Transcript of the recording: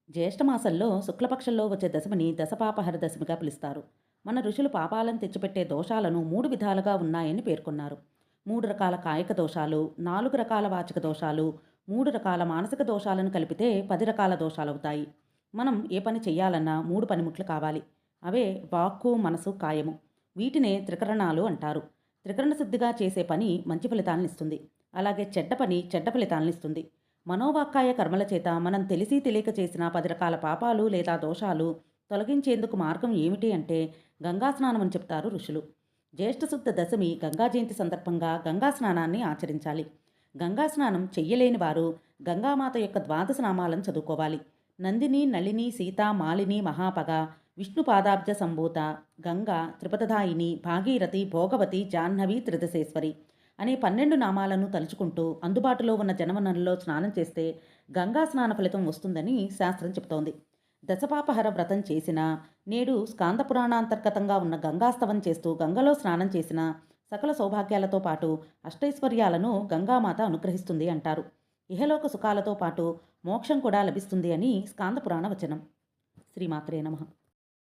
జ్యేష్ఠమాసంలో శుక్లపక్షంలో వచ్చే దశమిని దశపాపహర దశమిగా పిలుస్తారు. మన ఋషులు పాపాలను తెచ్చిపెట్టే దోషాలను 3 విధాలుగా ఉన్నాయని పేర్కొన్నారు. 3 రకాల కాయిక దోషాలు, 4 రకాల వాచక దోషాలు, 3 రకాల మానసిక దోషాలను కలిపితే 10 రకాల దోషాలవుతాయి. మనం ఏ పని చెయ్యాలన్నా 3 పనిముట్లు కావాలి. అవే వాక్కు, మనసు, కాయము. వీటినే త్రికరణాలు అంటారు. త్రికరణ శుద్ధిగా చేసే పని మంచి ఫలితాలనిస్తుంది. అలాగే చెడ్డ పని చెడ్డ ఫలితాలనిస్తుంది. మనోవాక్కాయ కర్మల చేత మనం తెలిసి తెలియక చేసిన 10 రకాల పాపాలు లేదా దోషాలు తొలగించేందుకు మార్గం ఏమిటి అంటే గంగా స్నానం అని చెప్తారు ఋషులు. జ్యేష్ఠశుద్ధ దశమి గంగా జయంతి సందర్భంగా గంగా స్నానాన్ని ఆచరించాలి. గంగా స్నానం చెయ్యలేని వారు గంగామాత యొక్క ద్వాదశ నామాలను చదువుకోవాలి. నందిని, నళిని, సీత, మాలిని, మహాపగ, విష్ణు పాదాబ్జ సంభూత, గంగా, త్రిపదదాయిని, భాగీరథి, భోగవతి, జాహ్నవి, త్రిదశేశ్వరి అనే 12 నామాలను తలుచుకుంటూ అందుబాటులో ఉన్న జనవనరుల్లో స్నానం చేస్తే గంగా స్నాన ఫలితం వస్తుందని శాస్త్రం చెబుతోంది. దశపాపహర వ్రతం చేసినా, నేడు స్కాంద పురాణాంతర్గతంగా ఉన్న గంగాస్తవం చేస్తూ గంగలో స్నానం చేసిన సకల సౌభాగ్యాలతో పాటు అష్టైశ్వర్యాలను గంగామాత అనుగ్రహిస్తుంది అంటారు. ఇహలోక సుఖాలతో పాటు మోక్షం కూడా లభిస్తుంది అని స్కాంద పురాణ వచనం. శ్రీమాత్రే నమః.